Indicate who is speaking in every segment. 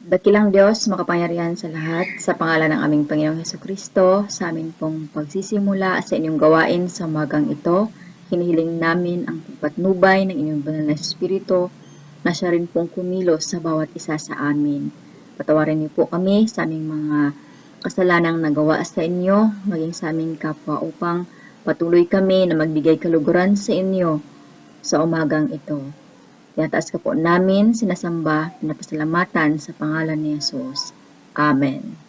Speaker 1: Dakilang Diyos, makapangyarihan sa lahat, sa pangalan ng aming Panginoong Hesukristo, sa amin pong pagsisimula sa inyong gawain sa umagang ito, hinihiling namin ang pagpatnubay ng inyong banal na Espiritu na siya rin pong kumilos sa bawat isa sa amin. Patawarin niyo po kami sa aming mga kasalanang nagawa sa inyo, maging sa aming kapwa upang patuloy kami na magbigay kaluguran sa inyo sa umagang ito. Tinataas ka po namin, sinasamba, pinapasalamatan sa pangalan ni Jesus. Amen.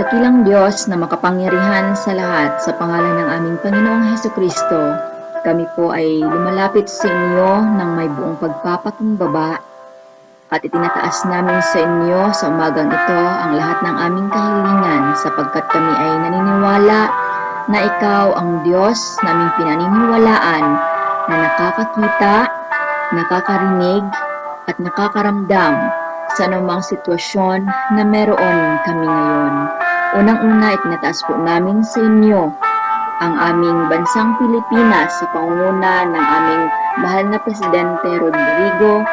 Speaker 1: Dakilang Diyos na makapangyarihan sa lahat, sa pangalan ng aming Panginoong Hesukristo, kami po ay lumalapit sa inyo ng may buong pagpapakumbaba at itinataas namin sa inyo sa umagang ito ang lahat ng aming kahilingan sapagkat kami ay naniniwala na ikaw ang Diyos na aming pinaniniwalaan na nakakakita, nakakarinig at nakakaramdam sa anumang sitwasyon na meron kami ngayon. Unang-una, itinataas po namin sa inyo ang aming bansang Pilipinas sa pangunguna ng aming mahal na Presidente Rodrigo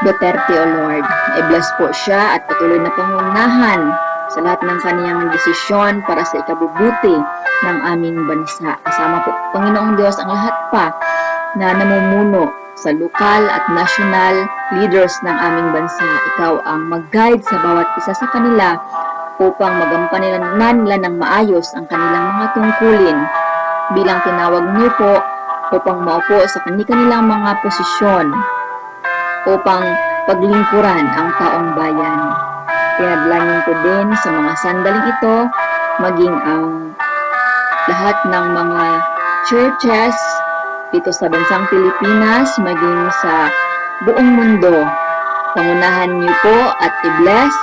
Speaker 1: Duterte, O Lord. I-bless po siya at patuloy na pangunahan sa lahat ng kaniyang desisyon para sa ikabubuti ng aming bansa. Kasama po, Panginoong Diyos, ang lahat pa na namumuno sa lokal at national leaders ng aming bansa. Ikaw ang mag-guide sa bawat isa sa kanila upang magampanan nila ng maayos ang kanilang mga tungkulin bilang tinawag niyo po upang maupo sa kanilang mga posisyon upang paglingkuran ang taong bayan. Pinadalangin ko din sa mga sandaling ito maging ang lahat ng mga churches dito sa bansang Pilipinas, maging sa buong mundo. Pangunahan niyo po at i-bless,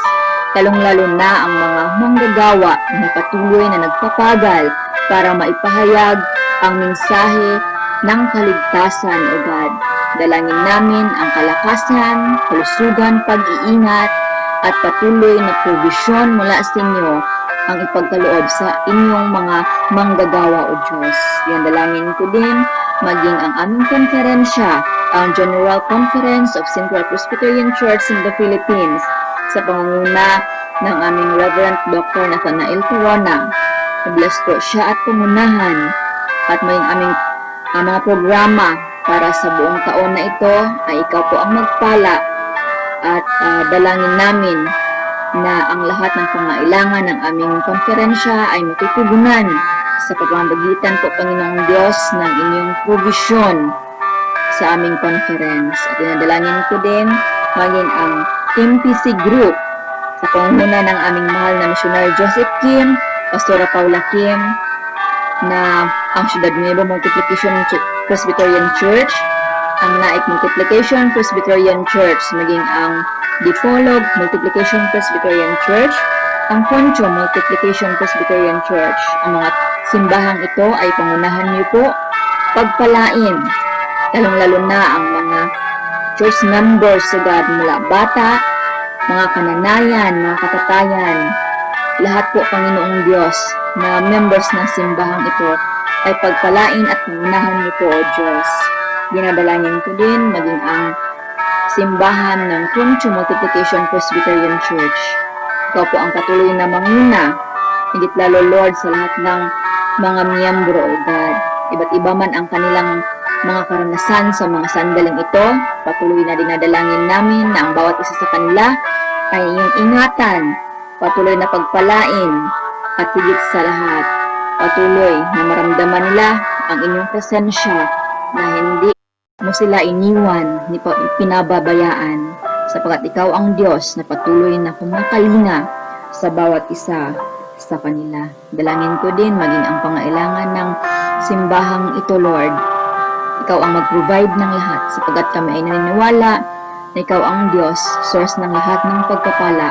Speaker 1: lalong-lalo na ang mga manggagawa na patuloy na nagpapagal para maipahayag ang mensahe ng kaligtasan, O God. Dalangin namin ang kalakasan, kalusugan, pag-iingat, at patuloy na provisyon mula sa inyo ang ipagkaloob sa inyong mga manggagawa, O Diyos. Yan, dalangin ko din maging ang aming konferensya, ang General Conference of Central Presbyterian Church in the Philippines, sa pangunguna ng aming Reverend Dr. Nathanael Corona. I-bless po siya at pumunahan at may aming mga programa para sa buong taon na ito ay ikaw po ang magpala at dalangin namin na ang lahat ng pangailangan ng aming konferensya ay matutugunan sa pamamagitan po, Panginoong Diyos, ng inyong provision sa aming conference. At dinadalangin ko din maging ang MPC Group sa pangunguna ng aming mahal na Missionary Joseph Kim, Pastora Paula Kim, na ang Ciudad Nueva Multiplication Presbyterian Church, ang Naik Multiplication Presbyterian Church, maging ang Dipolog Multiplication Presbyterian Church, ang Concho Multiplication Presbyterian Church. Ang mga simbahang ito ay pangunahan niyo po, pagpalain, lalong-lalo na ang mga church members sa God mula bata, mga kananayan, mga katatayan, lahat po, Panginoong Diyos, na members ng simbahang ito ay pagpalain at pangunahan niyo po, O Diyos. Dinadalangin ko din maging ang simbahan ng Concho Multiplication Presbyterian Church. Ikaw po ang patuloy na manguna, higit lalo, Lord, sa lahat ng mga miyembro, O God. Iba't iba man ang kanilang mga karanasan sa mga sandaling ito, patuloy na dinadalangin namin na ang bawat isa sa kanila ay iyong ingatan, patuloy na pagpalain, at higit sa lahat, patuloy na maramdaman nila ang inyong presensya na hindi mo sila iniwan, ni pinababayaan, sapagkat ikaw ang Diyos na patuloy na kumakalinga sa bawat isa sa kanila. Dalangin ko din maging ang pangailangan ng simbahang ito, Lord. Ikaw ang mag-provide ng lahat, sapagkat kami ay naniniwala na ikaw ang Diyos, source ng lahat ng pagpapala,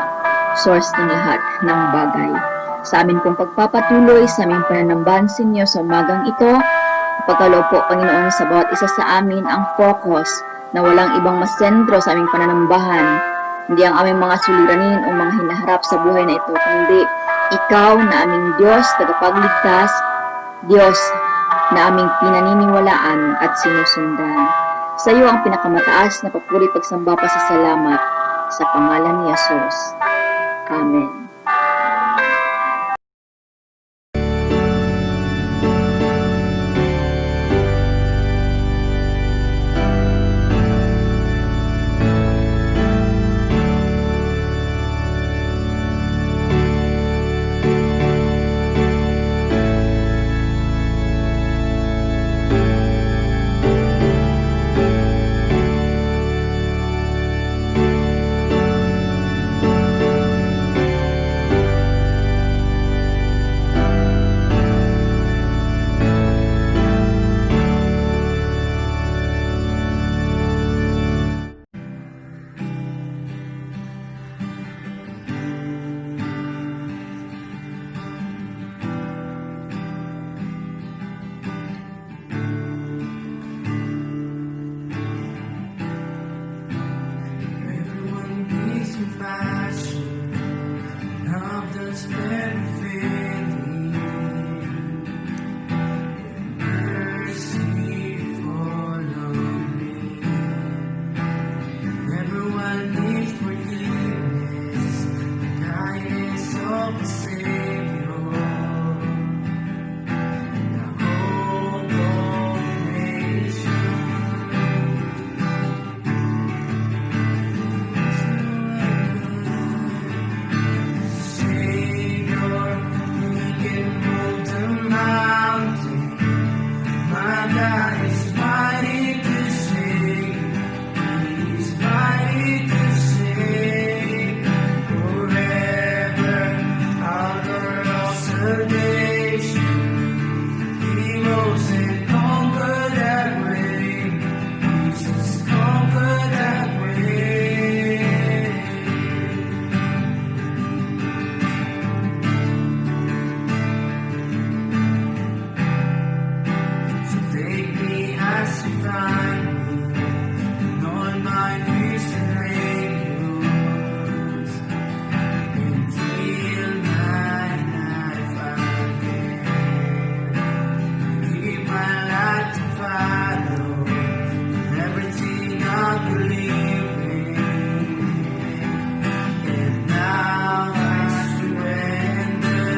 Speaker 1: source ng lahat ng bagay. Sa amin pong pagpapatuloy, sa aming pananambahan sa inyo sa umagang ito, ipagkaloob po, Panginoon, sa bawat isa sa amin ang focus na walang ibang masentro sa aming pananambahan, hindi ang aming mga suliranin o mga hinaharap sa buhay na ito, kundi ikaw na aming Diyos, tagapagligtas, Diyos na aming pinaniniwalaan at sinusundan. Sa iyo ang pinakamataas na papuri, pagsamba, pasasalamat sa pangalan ni Jesus. Amen.
Speaker 2: God is mighty to save. He's mighty to save. Forever, author of salvation. He rose and conquered that way. Jesus conquered that way. So take me as you find me, and on my feet and rails, until my life again. Keep my life to follow, everything I believe in. And now I surrender.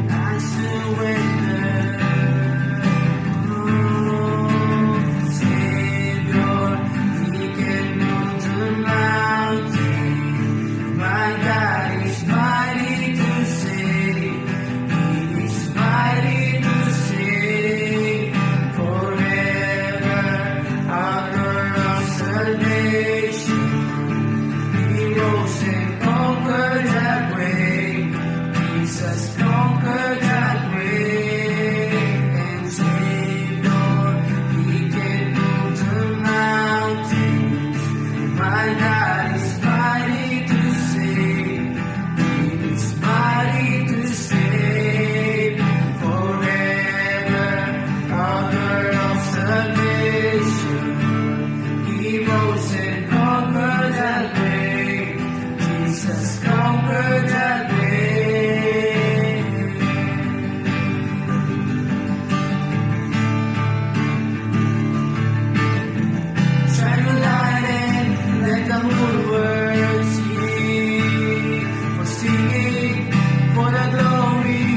Speaker 2: I surrender. Savior, He can move the mountain. My God is mighty to save. He is mighty to save. Forever, author of salvation. He rose and conquered that way. Jesus conquered that way. And Savior, He can move the mountains. My God is mighty to save. He is mighty to save. Forever, author of salvation. He rose and conquered that way. Jesus conquered that way. Shine your light and let the whole world see. For singing for the glory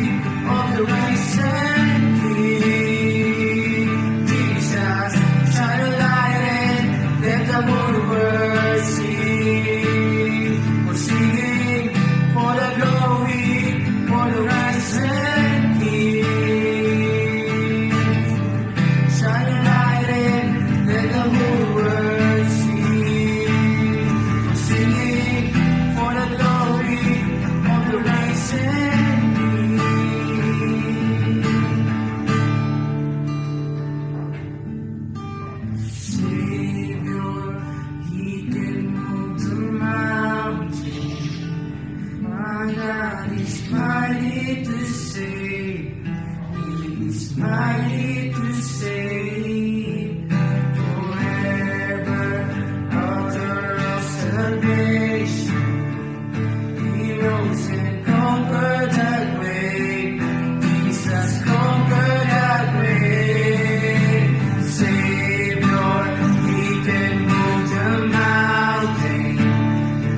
Speaker 2: of the risen King. Jesus, shine your light and let the whole world see. For singing for the glory for the risen King. Shine your light and let the whole world see. Singing for the glory of the risen King. Savior, He can move the mountain. My God is mighty to save. He is mighty to save. Forever, author of salvation. He rose and conquered that way. Jesus conquered that way. Savior, He can move the mountain.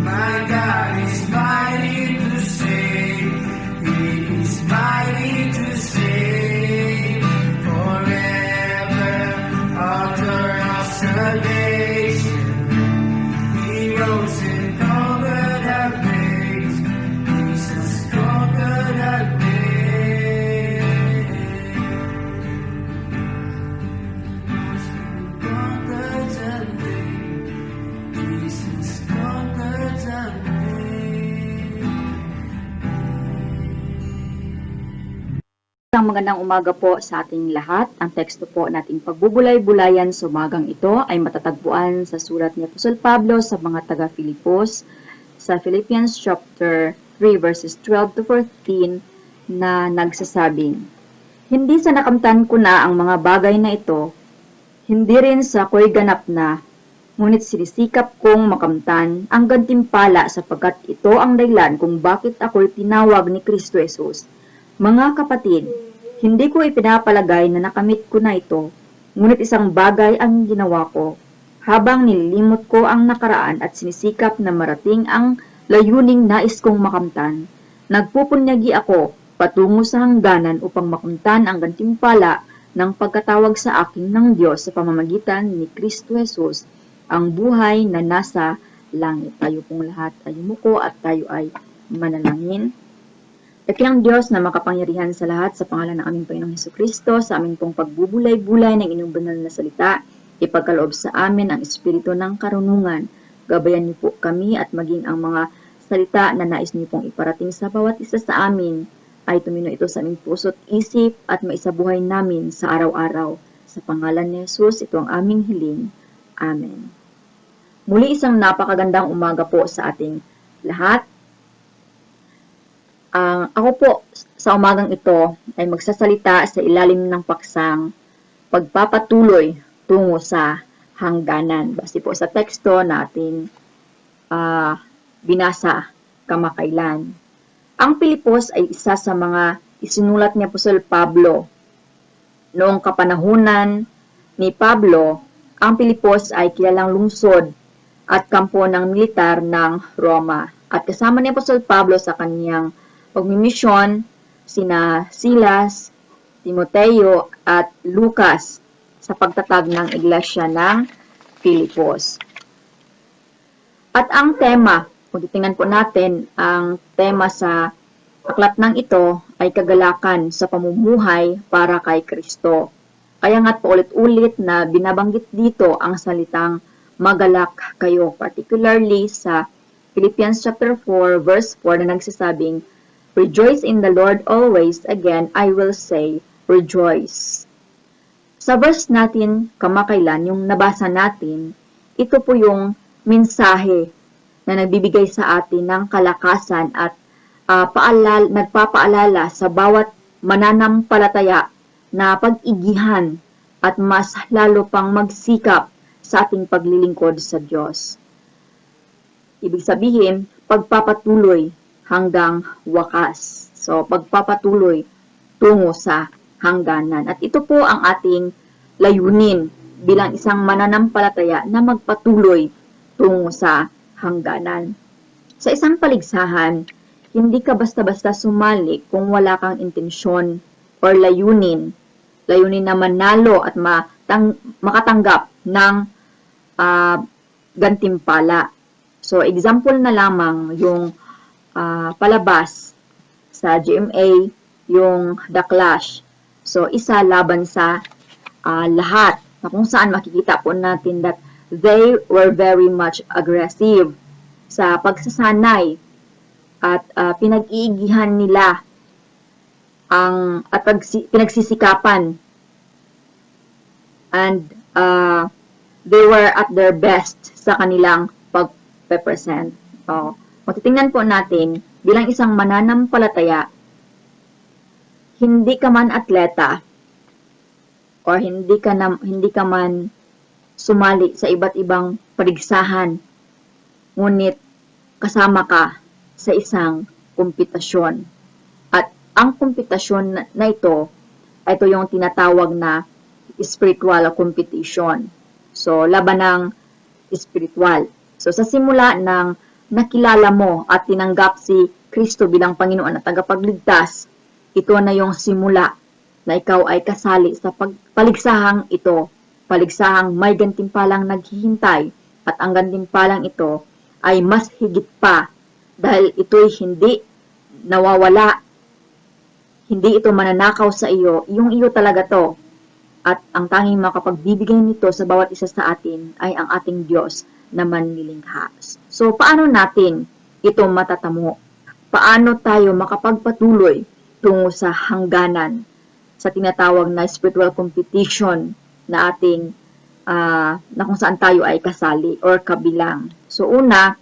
Speaker 2: My God is mighty to save. He is mighty to save. Forever, author of salvation. He rose and conquered that way. Jesus conquered that way. Conquered that way. Jesus conquered that way.
Speaker 1: Isang magandang umaga po sa ating lahat. Ang teksto po nating pagbubulay-bulayan sa umagang ito ay matatagpuan sa sulat ni Apostol Pablo sa mga taga-Filipos sa Philippians chapter 3 verses 12 to 14 na nagsasabing, hindi sa nakamtan ko na ang mga bagay na ito, hindi rin sa ako'y ganap na, ngunit sinisikap kong makamtan ang gantimpala sapagkat ito ang dahilan kung bakit ako'y tinawag ni Kristo Jesus. Mga kapatid, hindi ko ipinapalagay na nakamit ko na ito, ngunit isang bagay ang ginawa ko, habang nililimot ko ang nakaraan at sinisikap na marating ang layuning nais kong makamtan. Nagpupunyagi ako patungo sa hangganan upang makamtan ang gantimpala ng pagkatawag sa akin ng Diyos sa pamamagitan ni Kristo Jesus, ang buhay na nasa langit. Tayo pong lahat ay yumuko at tayo ay manalangin. Dakilang Diyos na makapangyarihan sa lahat, sa pangalan ng aming Panginoong Hesukristo, sa aming pong pagbubulay-bulay ng inyong banal na salita, ipagkaloob sa amin ang espiritu ng karunungan. Gabayan niyo po kami at maging ang mga salita na nais niyo pong iparating sa bawat isa sa amin ay tumino ito sa aming puso't isip at maisabuhay namin sa araw-araw. Sa pangalan ni Jesus, ito ang aming hiling. Amen. Muli isang napakagandang umaga po sa ating lahat. Ako po sa umagang ito ay magsasalita sa ilalim ng paksang pagpapatuloy tungo sa hangganan. Base po sa teksto na ating binasa kamakailan. Ang Pilipos ay isa sa mga isinulat ni Apostol Pablo. Noong kapanahunan ni Pablo, ang Pilipos ay kilalang lungsod at kampo ng militar ng Roma. At kasama ni Apostol Pablo sa kanyang pagmimisyon sina Silas, Timoteo at Lucas sa pagtatag ng iglesia ng Filipos. At ang tema, kung titingnan po natin, ang tema sa aklat ng ito ay kagalakan sa pamumuhay para kay Kristo. Kaya nga't paulit-ulit na binabanggit dito ang salitang magalak kayo, particularly sa Philippians chapter 4 verse 4 na nagsasabing, "Rejoice in the Lord always, again I will say, rejoice." Sa verse natin kamakailan, yung nabasa natin, ito po yung mensahe na nagbibigay sa atin ng kalakasan at nagpapaalala sa bawat mananampalataya na pag-igihan at mas lalo pang magsikap sa ating paglilingkod sa Diyos. Ibig sabihin, pagpapatuloy hanggang wakas. So, pagpapatuloy tungo sa hangganan. At ito po ang ating layunin bilang isang mananampalataya na magpatuloy tungo sa hangganan. Sa isang paligsahan, hindi ka basta-basta sumali kung wala kang intensyon or layunin na manalo at makatanggap ng gantimpala. So, example na lamang yung palabas sa GMA, yung The Clash. So, isa laban sa lahat, na kung saan makikita po natin that they were very much aggressive sa pagsasanay at pinag-iigihan nila pinagsisikapan, and they were at their best sa kanilang pag-represent. Kung titingnan po natin, bilang isang mananampalataya, hindi ka man atleta or hindi ka man sumali sa iba't ibang paligsahan, ngunit kasama ka sa isang kompetisyon. At ang kompetisyon na ito yung tinatawag na spiritual competition. So, labanang spiritual. So, sa simula ng nakilala mo at tinanggap si Kristo bilang Panginoon at tagapagligtas, ito na yung simula na ikaw ay kasali sa paligsahang ito. Paligsahang may gantimpalang naghihintay, at ang gantimpalang ito ay mas higit pa dahil ito'y hindi nawawala, hindi ito mananakaw sa iyo, yung iyo talaga to. At ang tanging makapagbibigay nito sa bawat isa sa atin ay ang ating Diyos na manlilingha. So, paano natin ito matatamo? Paano tayo makapagpatuloy tungo sa hangganan, sa tinatawag na spiritual competition na ating na kung saan tayo ay kasali or kabilang? So, una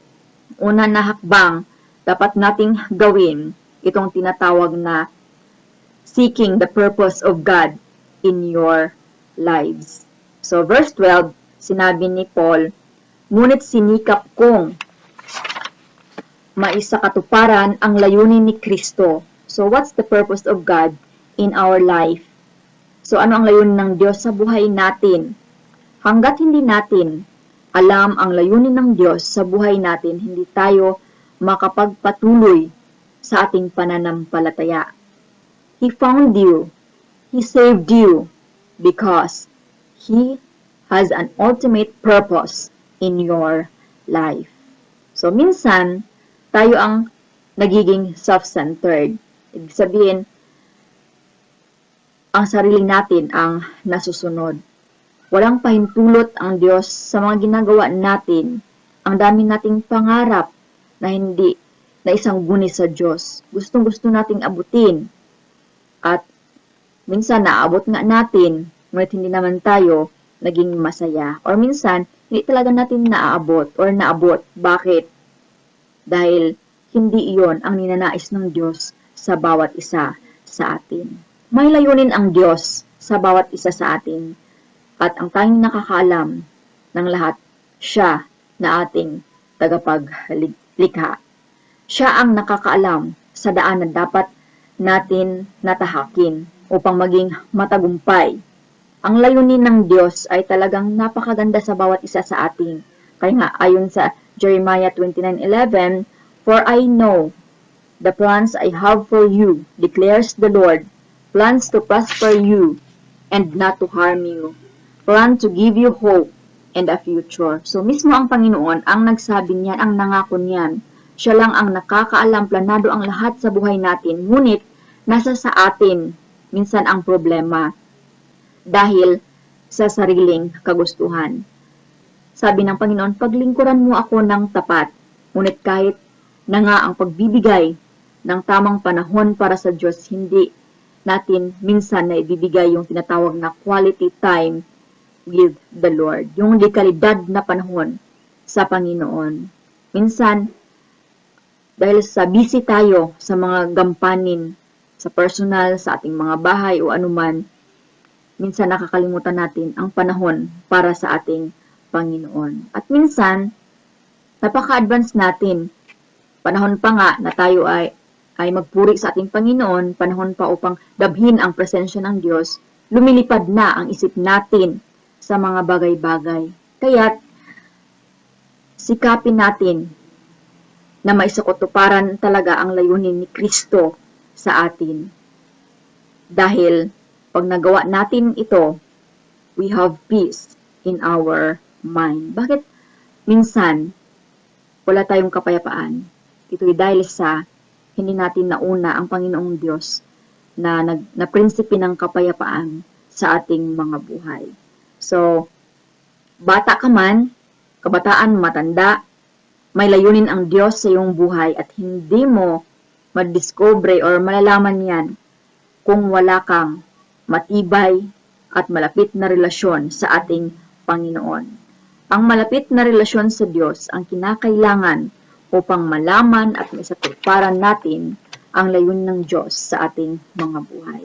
Speaker 1: na hakbang dapat nating gawin itong tinatawag na seeking the purpose of God in your lives. So, verse 12, sinabi ni Paul, "Ngunit sinikap kong maisakatuparan ang layunin ni Kristo." So, what's the purpose of God in our life? So, ano ang layunin ng Diyos sa buhay natin? Hanggat hindi natin alam ang layunin ng Diyos sa buhay natin, hindi tayo makapagpatuloy sa ating pananampalataya. He found you. He saved you because He has an ultimate purpose in your life. So, minsan, tayo ang nagiging self-centered. Ibig sabihin, ang sarili natin ang nasusunod. Walang pahintulot ang Diyos sa mga ginagawa natin. Ang dami nating pangarap na hindi na isang guni sa Diyos. Gustong-gusto nating abutin. At minsan naabot nga natin, ngunit hindi naman tayo naging masaya. Or minsan, hindi talaga natin naaabot or naabot. Bakit? Dahil hindi iyon ang ninanais ng Diyos sa bawat isa sa atin. May layunin ang Diyos sa bawat isa sa atin. At ang tanging nakakaalam ng lahat, siya na ating tagapaglikha. Siya ang nakakaalam sa daan na dapat natin natahakin upang maging matagumpay. Ang layunin ng Diyos ay talagang napakaganda sa bawat isa sa atin. Kaya nga, ayon sa Jeremiah 29:11, "For I know the plans I have for you, declares the Lord, plans to prosper you and not to harm you, plan to give you hope and a future." So, mismo ang Panginoon ang nagsabi niyan, ang nangako niyan. Siya lang ang nakakaalam, planado ang lahat sa buhay natin. Ngunit, nasa sa atin minsan ang problema dahil sa sariling kagustuhan. Sabi ng Panginoon, paglingkuran mo ako ng tapat, ngunit kahit na nga ang pagbibigay ng tamang panahon para sa Diyos, hindi natin minsan na ibibigay yung tinatawag na quality time with the Lord. Yung dekalidad na panahon sa Panginoon. Minsan, dahil sa busy tayo sa mga gampanin, sa personal, sa ating mga bahay o anuman, minsan nakakalimutan natin ang panahon para sa ating Panginoon. At minsan, napaka-advance natin. Panahon pa nga na tayo ay magpuri sa ating Panginoon, panahon pa upang dabhin ang presensya ng Diyos, lumilipad na ang isip natin sa mga bagay-bagay. Kaya't, sikapin natin na maisakutuparan talaga ang layunin ni Kristo sa atin. Dahil, pag nagawa natin ito, we have peace in our mind. Bakit minsan wala tayong kapayapaan? Ito'y dahil sa hindi natin nauna ang Panginoong Diyos na prinsipe ng kapayapaan sa ating mga buhay. So, bata ka man, kabataan, matanda, may layunin ang Diyos sa iyong buhay at hindi mo madiscover or malalaman yan kung wala kang matibay at malapit na relasyon sa ating Panginoon. Ang malapit na relasyon sa Diyos ang kinakailangan upang malaman at maisatuparan natin ang layunin ng Diyos sa ating mga buhay.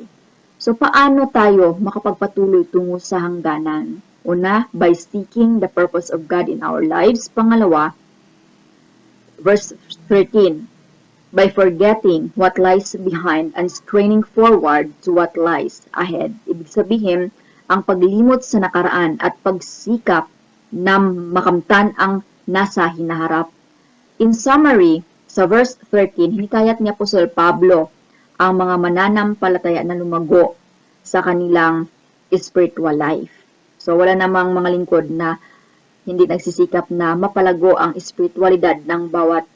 Speaker 1: So, paano tayo makapagpatuloy tungo sa hangganan? Una, by seeking the purpose of God in our lives. Pangalawa, verse 13, by forgetting what lies behind and straining forward to what lies ahead. Ibig sabihin, ang paglimot sa nakaraan at pagsikap na makamtan ang nasa hinaharap. In summary, sa verse 13, hinikayat ni Apostol Pablo ang mga mananampalataya na lumago sa kanilang spiritual life. So, wala namang mga lingkod na hindi nagsisikap na mapalago ang spiritualidad ng bawat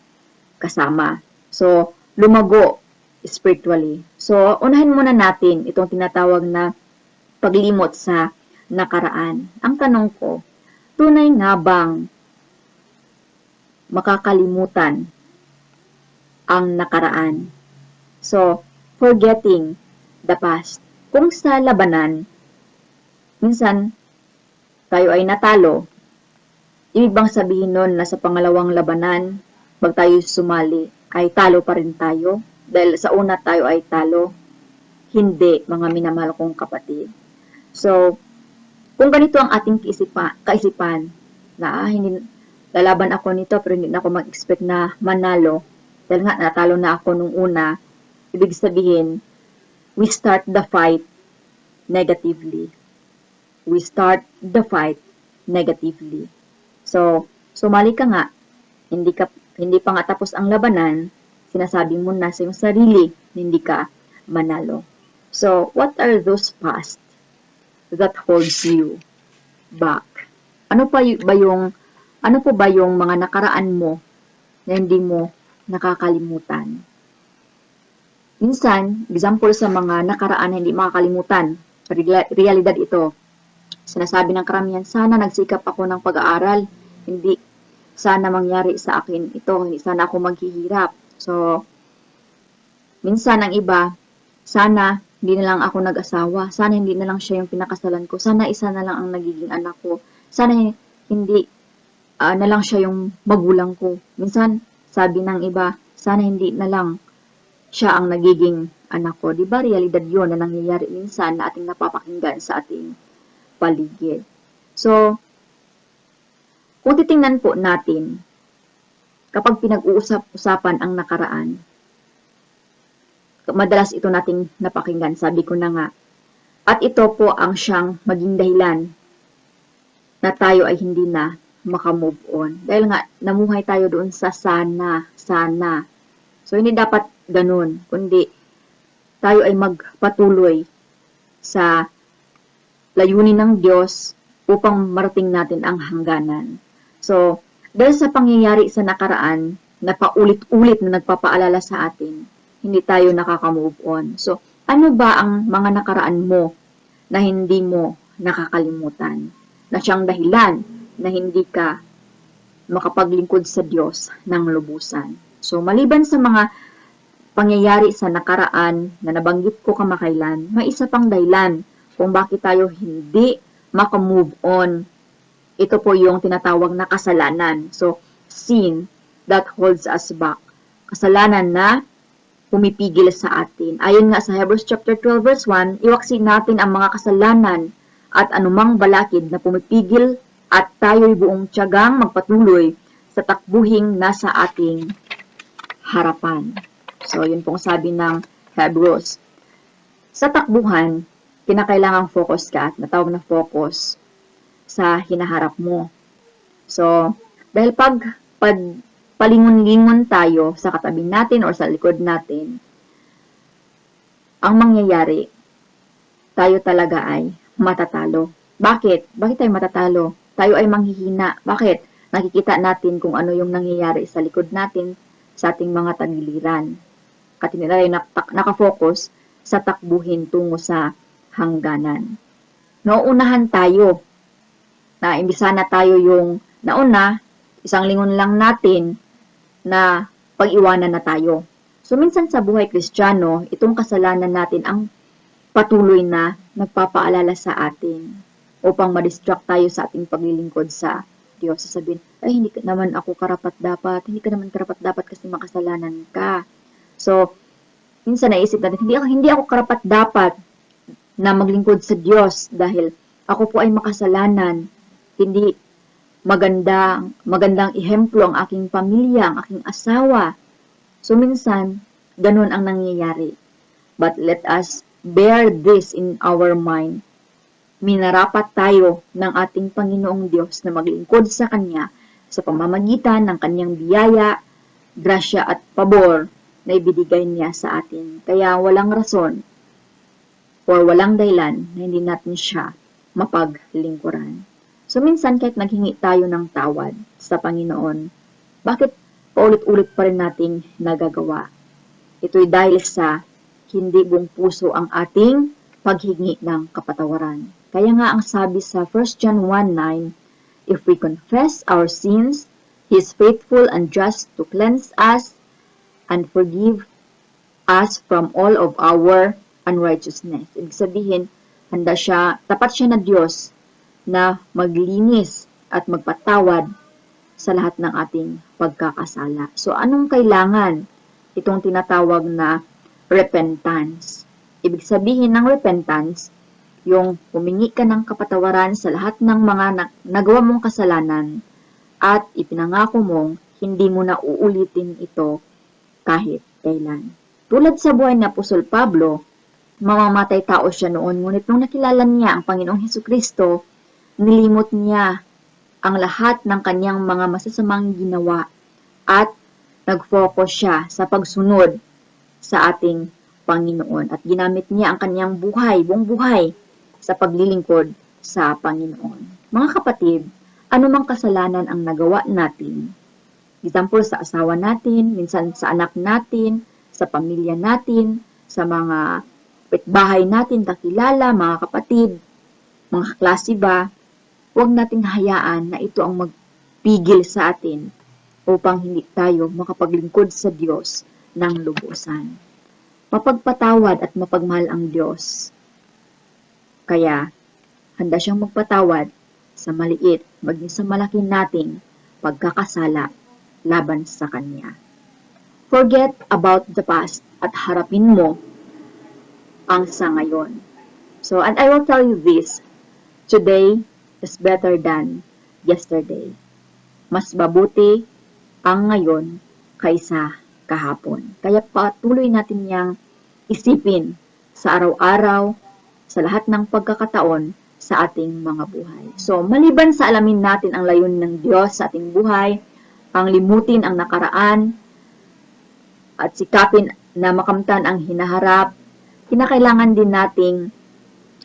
Speaker 1: kasama. So, lumago spiritually. So, unahin muna natin itong tinatawag na paglimot sa nakaraan. Ang tanong ko, tunay nga bang makakalimutan ang nakaraan? So, forgetting the past. Kung sa labanan, minsan tayo ay natalo, ibig bang sabihin nun na sa pangalawang labanan, pag tayo sumali, ay talo pa rin tayo? Dahil sa una tayo ay talo? Hindi, mga minamahal kong kapatid. So, kung ganito ang ating kaisipan, na hindi lalaban ako nito pero hindi na ako mag-expect na manalo, dahil nga natalo na ako nung una, ibig sabihin, we start the fight negatively. We start the fight negatively. So, sumali ka nga, hindi pa nga tapos ang labanan, sinasabi mo na sa iyong sarili, hindi ka manalo. So, what are those past that holds you back? Ano po ba yung mga nakaraan mo na hindi mo nakakalimutan? Minsan, example sa mga nakaraan na hindi makakalimutan, realidad ito. Sinasabi ng karamihan, sana nagsikap ako ng pag-aaral, hindi sana mangyari sa akin ito, hindi sana ako maghihirap. So, minsan ang iba, sana hindi na lang ako nag-asawa, sana hindi na lang siya yung pinakasalan ko, sana isa na lang ang nagiging anak ko, sana hindi na lang siya yung magulang ko. Minsan, sabi ng iba, sana hindi na lang siya ang nagiging anak ko. Diba realidad yun na nangyayari minsan na ating napapakinggan sa ating paligid. So, kung titingnan po natin, kapag pinag-uusap-usapan ang nakaraan, madalas ito nating napakinggan, sabi ko na nga. At ito po ang siyang maging dahilan na tayo ay hindi na makamove on. Dahil nga, namuhay tayo doon sa sana. So, hindi dapat ganun, kundi tayo ay magpatuloy sa layunin ng Diyos upang marating natin ang hangganan. So, dahil sa pangyayari sa nakaraan, na paulit-ulit na nagpapaalala sa atin, hindi tayo nakaka-move on. So, ano ba ang mga nakaraan mo na hindi mo nakakalimutan? Na siyang dahilan na hindi ka makapaglingkod sa Diyos ng lubusan. So, maliban sa mga pangyayari sa nakaraan na nabanggit ko kamakailan, may isa pang dahilan kung bakit tayo hindi makamove on. Ito po yung tinatawag na kasalanan. So, sin that holds us back. Kasalanan na pumipigil sa atin. Ayon nga sa Hebrews chapter 12 verse 1, iwaksi natin ang mga kasalanan at anumang balakid na pumipigil at tayo'y buong tiyagang magpatuloy sa takbuhing nasa ating harapan. So, yun pong sabi ng Hebrews. Sa takbuhan, kinakailangang focus ka at natawag na focus sa hinaharap mo. So, dahil pag palingon-lingon tayo sa katabi natin o sa likod natin, ang mangyayari, tayo talaga ay matatalo. Bakit? Bakit tayo matatalo? Tayo ay manghihina. Bakit? Nakikita natin kung ano yung nangyayari sa likod natin sa ating mga tagiliran. At hindi tayo nakafocus sa takbuhin tungo sa hangganan. Nauunahan tayo na imbisa na tayo yung nauna, isang lingon lang natin na pag-iwanan na tayo. So, minsan sa buhay Kristiyano, itong kasalanan natin ang patuloy na nagpapaalala sa atin upang ma-distract tayo sa ating paglilingkod sa Diyos. Sasabihin, ay hindi naman ako karapat-dapat, hindi ka naman karapat-dapat kasi makasalanan ka. So, minsan naisip natin, hindi ako karapat-dapat na maglingkod sa Diyos dahil ako po ay makasalanan. Hindi magandang ihemplo ang aking pamilya, ang aking asawa. So, minsan, ganun ang nangyayari. But let us bear this in our mind. Minarapat tayo ng ating Panginoong Diyos na maglingkod sa Kanya sa pamamagitan ng Kanyang biyaya, grasya at pabor na ibinigay niya sa atin. Kaya walang rason or walang dahilan na hindi natin siya mapaglingkuran. So minsan kahit naghingi tayo ng tawad sa Panginoon, bakit paulit-ulit pa rin nating nagagawa? Ito'y dahil sa hindi buong puso ang ating paghingi ng kapatawaran. Kaya nga ang sabi sa 1 John 1:9, if we confess our sins, He is faithful and just to cleanse us and forgive us from all of our unrighteousness. Ibig sabihin, tapat siya na Diyos na maglinis at magpatawad sa lahat ng ating pagkakasala. So, anong kailangan? Itong tinatawag na repentance. Ibig sabihin ng repentance, yung humingi ka ng kapatawaran sa lahat ng mga nagawa mong kasalanan at ipinangako mong hindi mo na uulitin ito kahit kailan. Tulad sa buhay ni Apostol Pablo, mamamatay tao siya noon, ngunit nung nakilala niya ang Panginoong Hesukristo, nilimot niya ang lahat ng kanyang mga masasamang ginawa at nag-focus siya sa pagsunod sa ating Panginoon at ginamit niya ang kanyang buong buhay sa paglilingkod sa Panginoon. Mga kapatid, anumang kasalanan ang nagawa natin, example sa asawa natin, minsan sa anak natin, sa pamilya natin, sa mga kapitbahay natin, kakilala, mga kapatid, mga kaklase ba, huwag nating hayaan na ito ang magpigil sa atin upang hindi tayo makapaglingkod sa Diyos ng lubusan. Mapagpatawad at mapagmahal ang Diyos. Kaya, handa siyang magpatawad sa maliit, maging sa malaki nating pagkakasala laban sa Kanya. Forget about the past at harapin mo ang sa ngayon. So, and I will tell you this, today is better than yesterday. Mas mabuti ang ngayon kaysa kahapon. Kaya patuloy natin yang isipin sa araw-araw, sa lahat ng pagkakataon sa ating mga buhay. So, maliban sa alamin natin ang layunin ng Diyos sa ating buhay, ang limutin ang nakaraan, at sikapin na makamtan ang hinaharap, kinakailangan din nating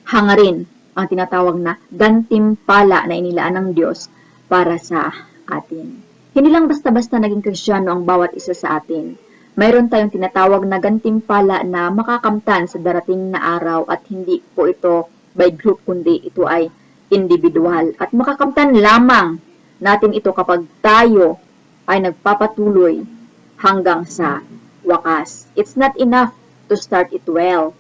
Speaker 1: hangarin ang tinatawag na gantimpala na inilaan ng Diyos para sa atin. Hindi lang basta-basta naging Kristiyano ang bawat isa sa atin. Mayroon tayong tinatawag na gantimpala na makakamtan sa darating na araw at hindi po ito by group kundi ito ay individual. At makakamtan lamang natin ito kapag tayo ay nagpapatuloy hanggang sa wakas. It's not enough to start it well.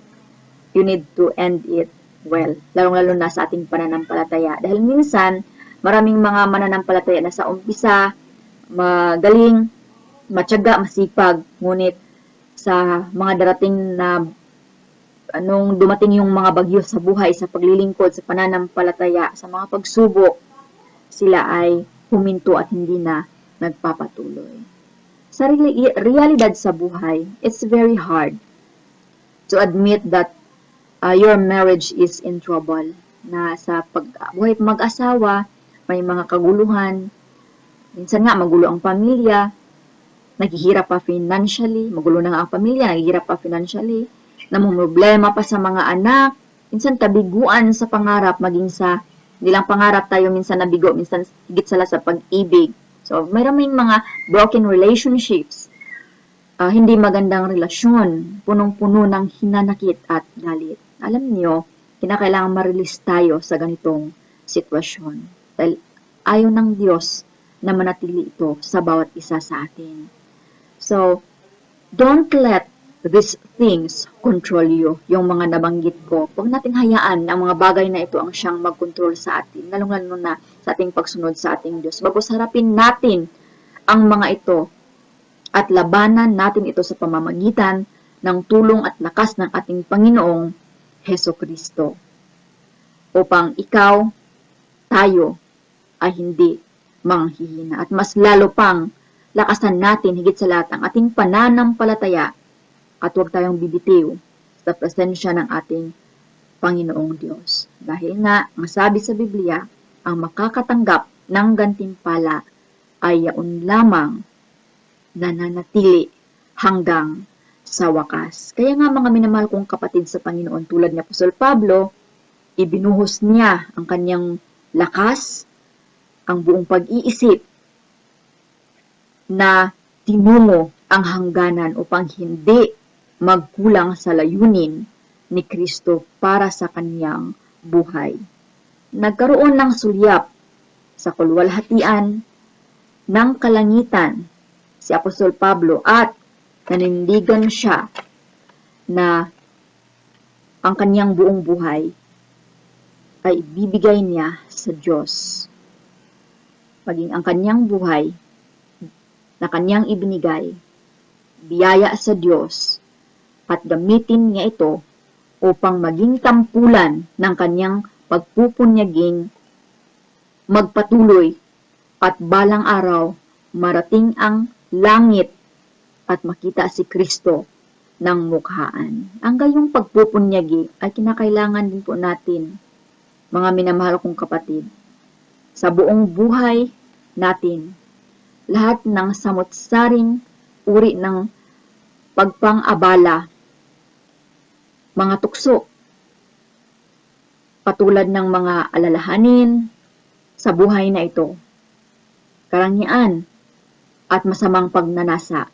Speaker 1: You need to end it well. Lalong-lalo na sa ating pananampalataya. Dahil minsan, maraming mga mananampalataya na sa umpisa, magaling, matyaga, masipag, ngunit sa mga darating na anong dumating yung mga bagyo sa buhay, sa paglilingkod, sa pananampalataya, sa mga pagsubok, sila ay huminto at hindi na nagpapatuloy. Sa realidad sa buhay, it's very hard to admit that your marriage is in trouble. Na sa buhay mag-asawa, may mga kaguluhan, minsan nga magulo ang pamilya, naghihirap pa financially, magulo na nga ang pamilya, naghihirap pa financially, namumroblema pa sa mga anak, minsan kabiguan sa pangarap, maging sa, hindi lang pangarap tayo minsan nabigo, minsan higit sala sa pag-ibig. So, mayroong mga broken relationships, hindi magandang relasyon, punong-puno ng hinanakit at galit. Alam niyo, kinakailangan ma-release tayo sa ganitong sitwasyon. Dahil ayaw ng Diyos na manatili ito sa bawat isa sa atin. So, don't let these things control you. Yung mga nabanggit ko, huwag nating hayaan na ang mga bagay na ito ang siyang mag-control sa atin, lalong-lalo na sa ating pagsunod sa ating Diyos. Bagos harapin natin ang mga ito at labanan natin ito sa pamamagitan ng tulong at lakas ng ating Panginoong Hesukristo. Upang ikaw, tayo, ay hindi manghihina. At mas lalo pang lakasan natin higit sa lahat ang ating pananampalataya at huwag tayong bibitiw sa presensya ng ating Panginoong Diyos. Dahil nga, ang sabi sa Biblia, ang makakatanggap ng gantimpala ay yaon lamang nananatili hanggang sa wakas. Kaya nga mga minamahal kong kapatid sa Panginoon, tulad ni Apostol Pablo, ibinuhos niya ang kanyang lakas, ang buong pag-iisip na tinungo ang hangganan upang hindi magkulang sa layunin ni Kristo para sa kanyang buhay. Nagkaroon ng sulyap sa kaluwalhatian ng kalangitan si Apostol Pablo at nanindigan siya na ang kanyang buong buhay ay ibibigay niya sa Diyos. Maging ang kanyang buhay na kanyang ibinigay, biyaya sa Diyos, at gamitin niya ito upang maging tampulan ng kanyang pagpupunyaging magpatuloy at balang araw marating ang langit at makita si Kristo ng mukhaan. Ang gayong pagpupunyagi ay kinakailangan din po natin, mga minamahal kong kapatid, sa buong buhay natin. Lahat ng samot-saring uri ng pagpang-abala, mga tukso, patulad ng mga alalahanin sa buhay na ito, karangyaan at masamang pagnanasa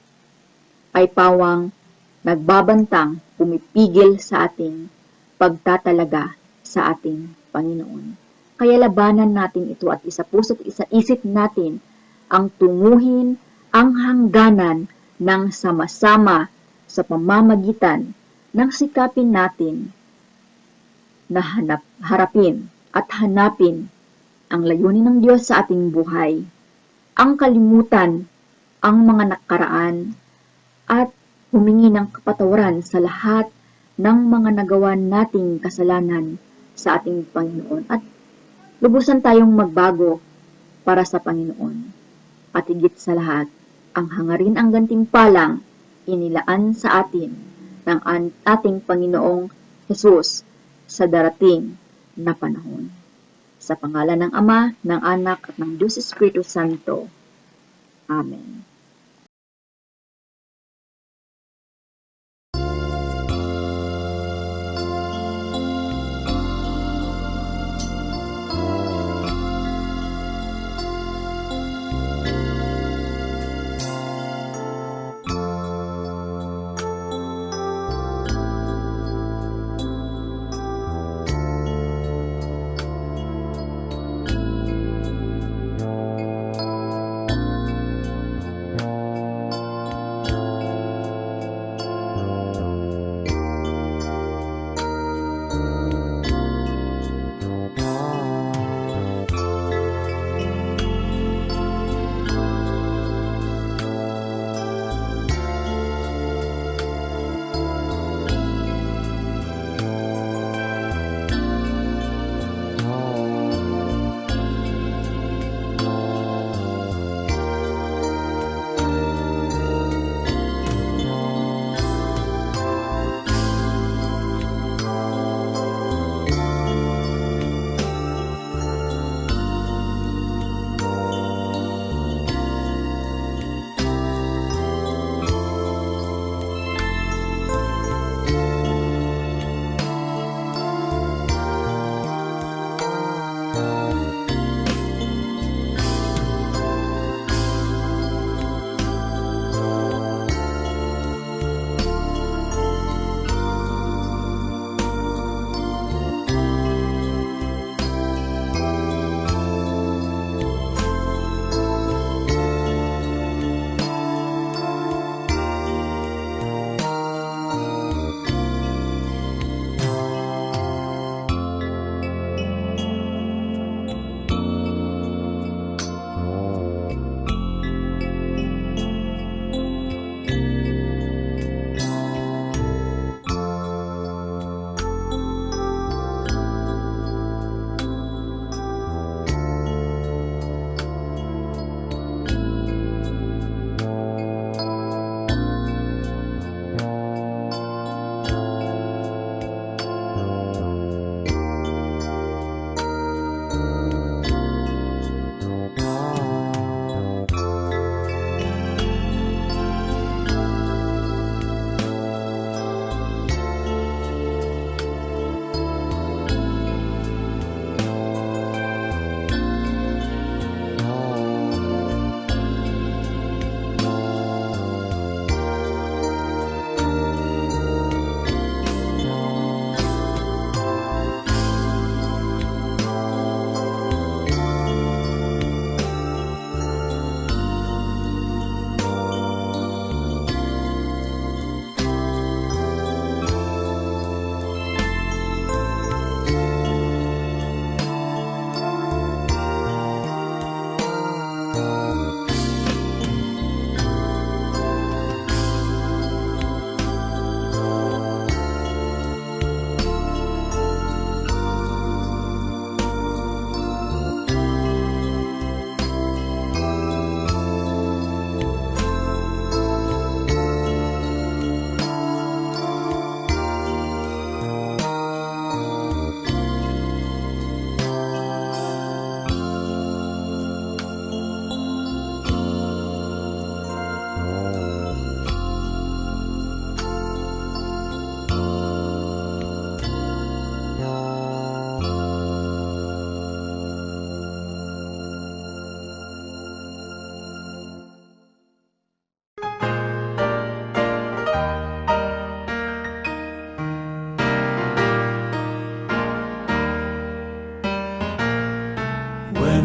Speaker 1: ay pawang nagbabantang pumipigil sa ating pagtatalaga sa ating Panginoon. Kaya labanan natin ito at isa puso't isa isip natin ang tunguhin ang hangganan ng sama-sama sa pamamagitan ng sikapin natin na harapin at hanapin ang layunin ng Diyos sa ating buhay, ang kalimutan ang mga nakaraan at humingi ng kapatawaran sa lahat ng mga nagawa nating kasalanan sa ating Panginoon at lubusan tayong magbago para sa Panginoon. At higit sa lahat, ang hangarin ang gantimpalang inilaan sa atin ng ating Panginoong Jesus sa darating na panahon. Sa pangalan ng Ama, ng Anak, at ng Diyos Espiritu Santo. Amen.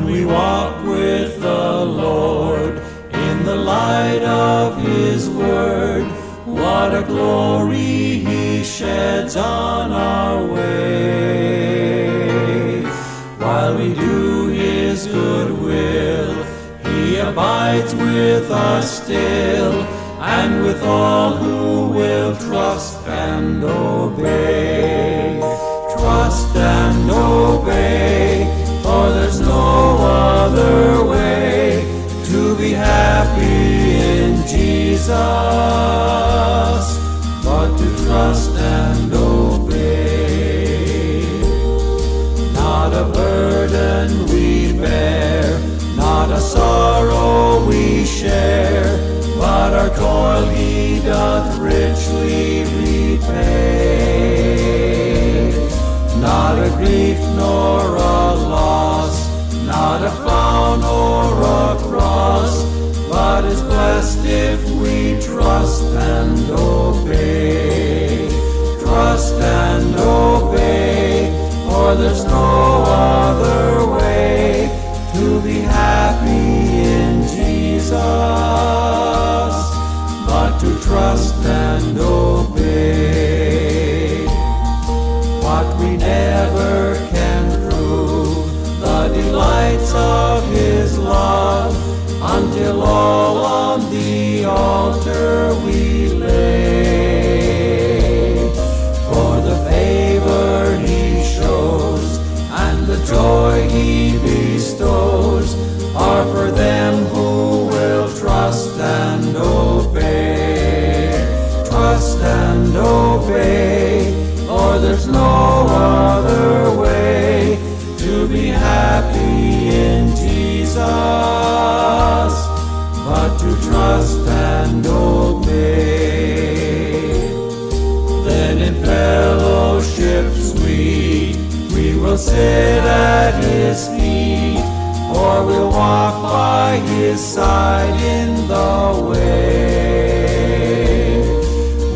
Speaker 3: we walk with the Lord in the light of His word. What a glory He sheds on our way. While we do His good will, He abides with us still, and with all who will trust and obey. Trust and obey, for there's no other way to be happy in Jesus but to trust and obey. Not a burden we bear, not a sorrow we share, but our toil He doth richly repay. Not a grief nor a loss, not a frown or a cross, but is blessed if we trust and obey. Trust and obey, for there's no other way to be happy in Jesus but to trust and obey. What we never can prove, the delights of His love, until all on the altar we lay. For the favor He shows and the joy He bestows are for them who will trust and obey. Trust and obey, for there's no other way to be happy in Jesus but to trust and obey. Then in fellowship sweet we will sit at His feet, or we'll walk by His side in the way.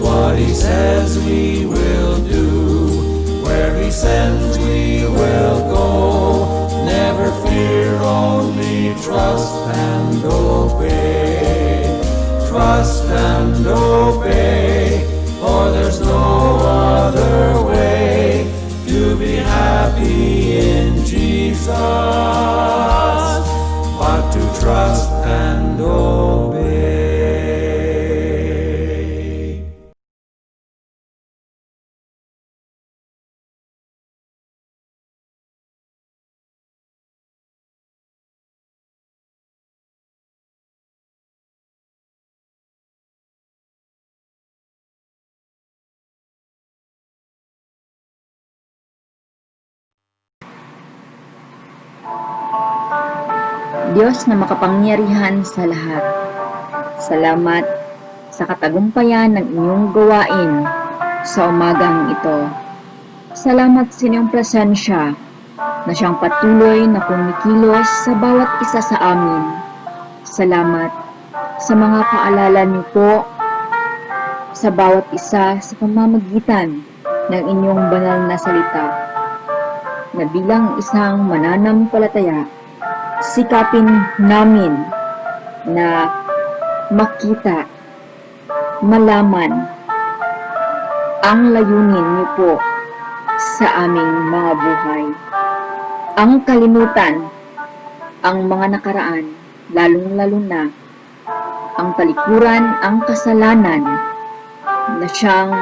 Speaker 3: What He says we will do, where He sends we will go. Never fear, only trust and obey. Trust and obey, for there's no other way to be happy in Jesus but to trust and obey.
Speaker 1: Diyos na makapangyarihan sa lahat, salamat sa katagumpayan ng inyong gawain sa umagang ito. Salamat sa inyong presensya na siyang patuloy na kumikilos sa bawat isa sa amin. Salamat sa mga paalala niyo po sa bawat isa sa pamamagitan ng inyong banal na salita, na bilang isang mananampalataya, sikapin namin na makita, malaman ang layunin niyo po sa aming mga buhay. Ang kalimutan, ang mga nakaraan, lalong-lalo na ang talikuran, ang kasalanan na siyang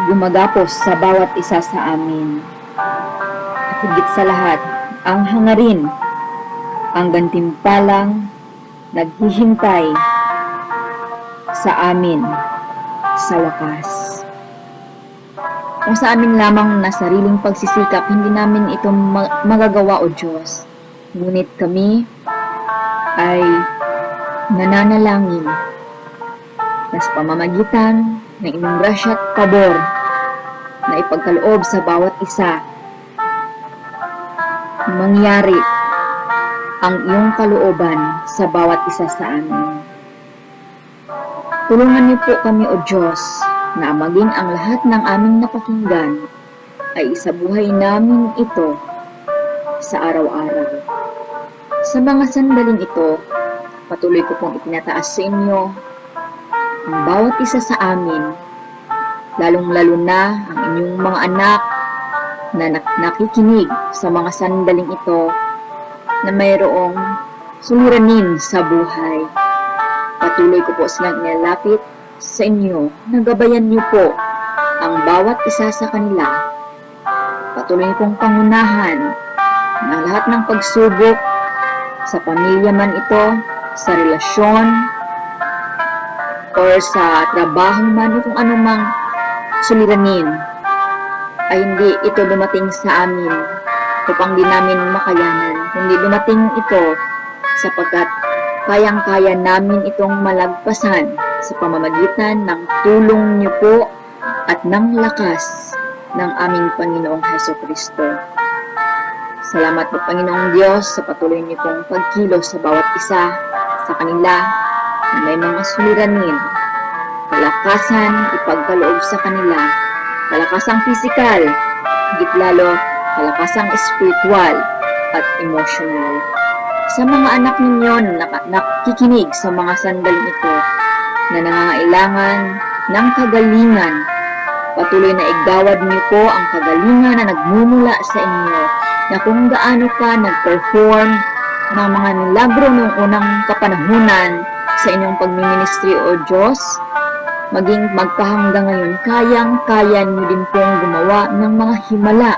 Speaker 1: gumagapos sa bawat isa sa amin. Higit sa lahat, ang hangarin, ang gantimpalang naghihintay sa amin sa wakas. Kung sa amin lamang na sariling pagsisikap, hindi namin ito magagawa, O Diyos. Ngunit kami ay nananalangin na sa pamamagitan ng inyong grasya at pabor na ipagkaloob sa bawat isa, mangyari ang iyong kalooban sa bawat isa sa amin. Tulungan niyo po kami, O Diyos, na maging ang lahat ng aming napakinggan ay isabuhay namin ito sa araw-araw. Sa mga sandaling ito, patuloy ko pong itinataas sa inyo ang bawat isa sa amin, lalong-lalo na ang inyong mga anak na nakikinig sa mga sandaling ito na mayroong suliranin sa buhay. Patuloy ko po silang inilapit sa inyo, nagabayan niyo po ang bawat isa sa kanila. Patuloy niyo pong pangunahan ng lahat ng pagsubok sa pamilya man ito, sa relasyon, or sa trabaho man, o kung anumang suliranin, ay hindi ito dumating sa amin upang di namin makayanan. Hindi dumating ito sapagkat kayang-kaya namin itong malagpasan sa pamamagitan ng tulong niyo po at ng lakas ng aming Panginoong Hesukristo. Salamat po, Panginoong Diyos, sa patuloy niyo pong pagkilos sa bawat isa sa kanila na may mga suliranin. Kalakasan ipagkaloob sa kanila, kalakasang pisikal, higit lalo kalakasang espiritual at emotional. Sa mga anak ninyo na nakikinig sa mga sandaling ito na nangangailangan ng kagalingan, patuloy na igawad niyo po ang kagalingan na nagmumula sa inyo, na kung gaano ka nag-perform ng mga milagro noong unang kapanahunan sa inyong pagmiministry o Diyos, maging magpahanggang ngayon, kayang-kaya niyo din pong gumawa ng mga himala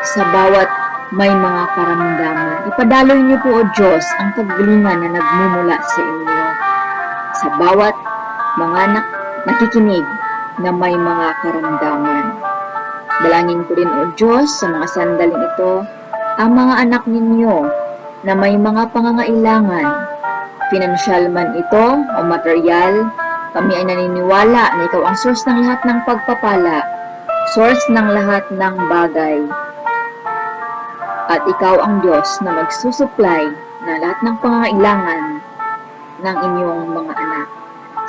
Speaker 1: sa bawat may mga karamdaman. Ipadaloy niyo po, O Diyos, ang kagalingan na nagmumula sa inyo sa bawat mga nakikinig na may mga karamdaman. Dalangin ko din, O Diyos, sa mga sandaling ito, ang mga anak ninyo na may mga pangangailangan, pinansyal man ito o material. Kami ay naniniwala na ikaw ang source ng lahat ng pagpapala, source ng lahat ng bagay. At ikaw ang Diyos na magsusupply na lahat ng pangangailangan ng inyong mga anak.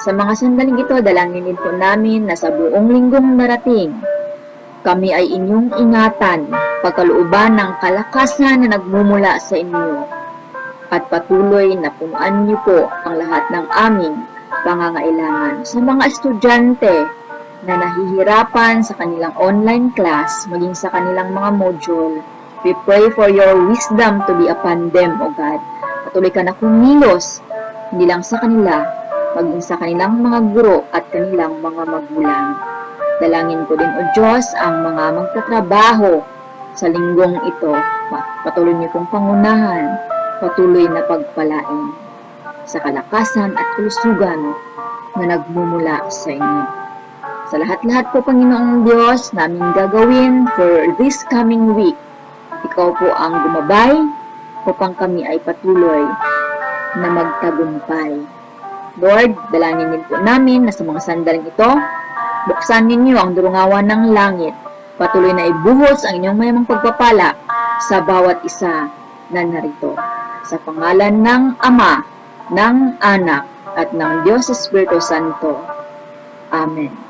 Speaker 1: Sa mga sandaling ito, dalangin din po namin na sa buong linggong narating, kami ay inyong ingatan, pagkalooban ng kalakasan na nagmumula sa inyo, at patuloy na punuan niyo po ang lahat ng aming pangangailangan. Sa mga estudyante na nahihirapan sa kanilang online class, maging sa kanilang mga module, we pray for your wisdom to be upon them, O God. Patuloy ka na kumilos, hindi lang sa kanila, maging sa kanilang mga guro at kanilang mga magulang. Dalangin ko din, O Diyos, ang mga magtatrabaho sa linggong ito. Patuloy niyo pong pangunahan, patuloy na pagpalain sa kalakasan at kalusugan na nagmumula sa inyo. Sa lahat-lahat po, Panginoong Diyos, namin gagawin for this coming week, ikaw po ang gumabay upang kami ay patuloy na magtagumpay. Lord, dalangin din po namin na sa mga sandaling ito, buksan ninyo ang durungawan ng langit, patuloy na ibuhos ang inyong mayamang pagpapala sa bawat isa na narito. Sa pangalan ng Ama, ng Anak, at ng Diyos Espiritu Santo. Amen.